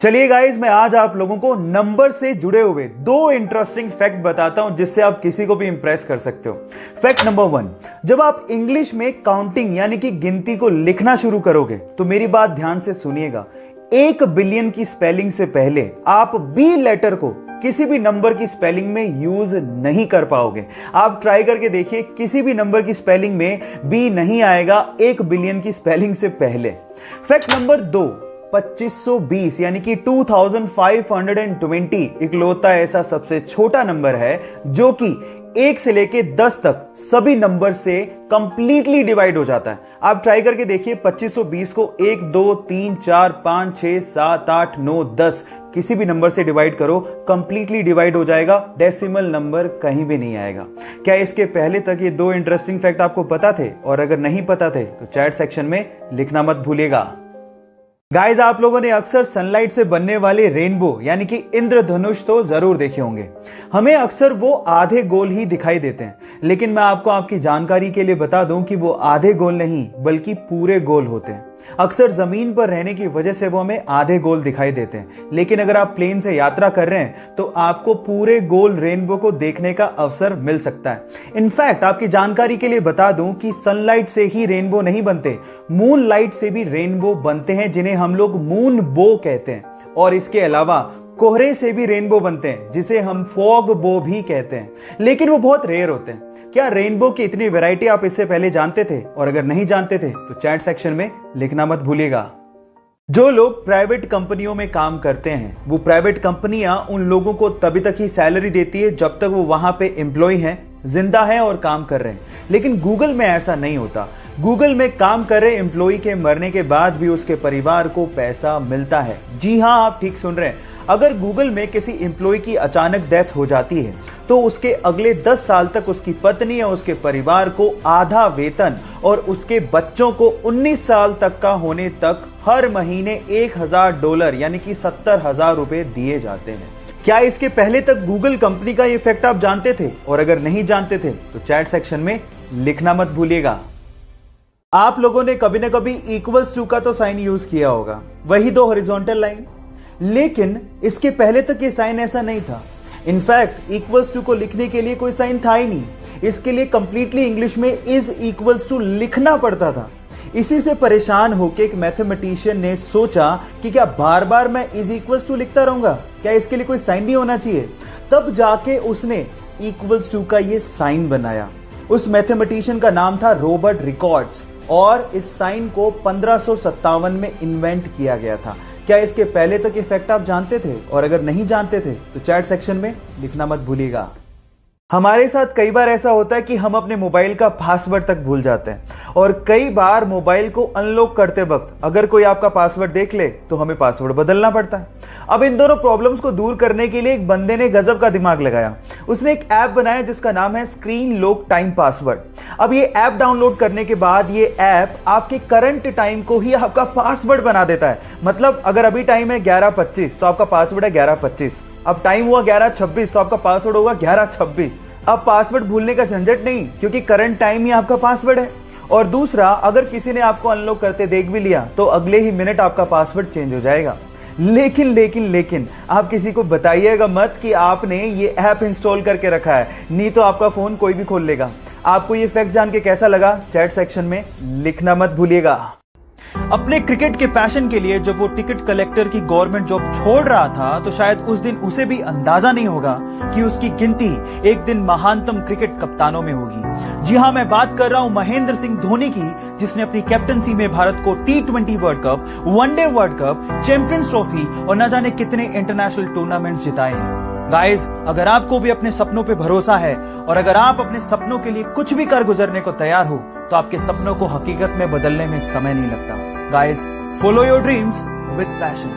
चलिए गाइस, मैं आज आप लोगों को नंबर से जुड़े हुए दो इंटरेस्टिंग फैक्ट बताता हूं जिससे आप किसी को भी इंप्रेस कर सकते हो। फैक्ट नंबर 1, जब आप इंग्लिश में काउंटिंग यानी कि गिनती को लिखना शुरू करोगे तो मेरी बात ध्यान से सुनिएगा। 1 बिलियन की स्पेलिंग से पहले आप बी लेटर को किसी भी नंबर की स्पेलिंग में यूज नहीं कर पाओगे। आप ट्राई करके देखिए, किसी भी नंबर की स्पेलिंग में बी नहीं आएगा 1 बिलियन की स्पेलिंग से पहले। फैक्ट नंबर 2, 2520 यानी कि 2520 इकलौता ऐसा सबसे छोटा नंबर है जो कि 1 से लेके 10 तक सभी नंबर से कंप्लीटली डिवाइड हो जाता है। आप ट्राई करके देखिए, 2520 को 1 2 3 4 5 6 7 8 9 10 किसी भी नंबर से डिवाइड करो, कंप्लीटली डिवाइड हो जाएगा, डेसिमल नंबर कहीं भी नहीं आएगा। क्या इसके पहले तक ये दो इंटरेस्टिंग फैक्ट आपको पता थे? और अगर नहीं पता थे तो चैट सेक्शन में लिखना मत भूलिएगा। गाइस, आप लोगों ने अक्सर सनलाइट से बनने वाले रेनबो यानी कि इंद्रधनुष तो जरूर देखे होंगे। हमें अक्सर वो आधे गोल ही दिखाई देते हैं, लेकिन मैं आपको आपकी जानकारी के लिए बता दूं कि वो आधे गोल नहीं बल्कि पूरे गोल होते हैं। अक्सर जमीन पर रहने की वजह से वो हमें आधे गोल दिखाई देते हैं, लेकिन अगर आप प्लेन से यात्रा कर रहे हैं तो आपको पूरे गोल रेनबो को देखने का अवसर मिल सकता है। इनफैक्ट आपकी जानकारी के लिए बता दूं कि सनलाइट से ही रेनबो नहीं बनते, मून लाइट से भी रेनबो बनते हैं जिन्हें हम लोग मून बो कहते हैं। और इसके अलावा कोहरे से भी रेनबो बनते हैं जिसे हम फॉग बो भी कहते हैं, लेकिन वो बहुत रेयर होते हैं। क्या रेनबो की इतनी वैरायटी आप इससे पहले जानते थे? और अगर नहीं जानते थे तो चैट सेक्शन में लिखना मत भूलिएगा। जो लोग प्राइवेट कंपनियों में काम करते हैं, वो प्राइवेट कंपनियां उन लोगों को तभी तक ही सैलरी देती है जब तक वो वहां पे एम्प्लॉय हैं, जिंदा हैं और काम कर रहे हैं। लेकिन गूगल में ऐसा नहीं होता। गूगल में काम कर रहे एम्प्लॉय के मरने के बाद भी उसके परिवार को पैसा मिलता है। जी हां, आप ठीक सुन रहे हैं। अगर गूगल में किसी एम्प्लॉय की अचानक डेथ हो जाती है तो उसके अगले 10 साल तक उसकी पत्नी या उसके परिवार को आधा वेतन और उसके बच्चों को 19 साल तक का होने तक हर महीने $1000 यानी कि 70,000 रुपए दिए जाते हैं। क्या इसके पहले तक गूगल कंपनी का ये फैक्ट आप जानते थे? और अगर नहीं जानते थे तो चैट सेक्शन में लिखना मत भूलिएगा। आप लोगों ने कभी ना कभी इक्वल्स टू का तो साइन यूज किया होगा, वही दो हॉरिजॉन्टल लाइन। लेकिन इसके पहले तक ये साइन ऐसा नहीं था। इनफैक्ट इक्वल्स टू को लिखने के लिए कोई साइन था ही नहीं। इसके लिए कंप्लीटली इंग्लिश में इज इक्वल्स टू लिखना पड़ता था। इसी से परेशान होकर एक मैथमेटिशियन ने सोचा कि क्या बार बार मैं इज इक्वल्स टू लिखता रहूंगा, क्या इसके लिए कोई साइन नहीं होना चाहिए? तब जाके उसने इक्वल्स टू का ये साइन बनाया। उस मैथमेटिशियन का नाम था रॉबर्ट रिकॉर्ड्स और इस साइन को 1557 में इन्वेंट किया गया था। क्या इसके पहले तक ये फैक्ट आप जानते थे? और अगर नहीं जानते थे तो चैट सेक्शन में लिखना मत भूलिएगा। हमारे साथ कई बार ऐसा होता है कि हम अपने मोबाइल का पासवर्ड तक भूल जाते हैं, और कई बार मोबाइल को अनलॉक करते वक्त अगर कोई आपका पासवर्ड देख ले तो हमें पासवर्ड बदलना पड़ता है। अब इन दोनों प्रॉब्लम्स को दूर करने के लिए एक बंदे ने गजब का दिमाग लगाया। उसने एक ऐप बनाया जिसका नाम है स्क्रीन लॉक टाइम पासवर्ड। अब ये ऐप डाउनलोड करने के बाद ये ऐप आपके करंट टाइम को ही आपका पासवर्ड बना देता है। मतलब अगर अभी टाइम है 11:25 तो आपका पासवर्ड है 11:25। अब टाइम हुआ 11:26 तो आपका पासवर्ड होगा 11:26। अब पासवर्ड भूलने का झंझट नहीं, क्योंकि करंट टाइम ही आपका पासवर्ड है। और दूसरा, अगर किसी ने आपको अनलॉक करते देख भी लिया तो अगले ही मिनट आपका पासवर्ड चेंज हो जाएगा। लेकिन आप किसी को बताइएगा मत कि आपने ये ऐप इंस्टॉल करके रखा है, नहीं तो आपका फोन कोई भी खोल लेगा। आपको ये फैक्ट जान के कैसा लगा? चैट सेक्शन में लिखना मत भूलिएगा। अपने क्रिकेट के पैशन के लिए जब वो टिकट कलेक्टर की गवर्नमेंट जॉब छोड़ रहा था तो शायद उस दिन उसे भी अंदाजा नहीं होगा कि उसकी गिनती एक दिन महानतम क्रिकेट कप्तानों में होगी। जी हां, मैं बात कर रहा हूं महेंद्र सिंह धोनी की, जिसने अपनी कैप्टनसी में भारत को T20 world cup, one day world cup, champions trophy और न जाने कितने इंटरनेशनल टूर्नामेंट जिताए हैं। गाइस, अगर आपको भी अपने सपनों पे भरोसा है और अगर आप अपने सपनों के लिए कुछ भी कर गुजरने को तैयार हो तो आपके सपनों को हकीकत में बदलने में समय नहीं लगता। Guys, follow your dreams with passion.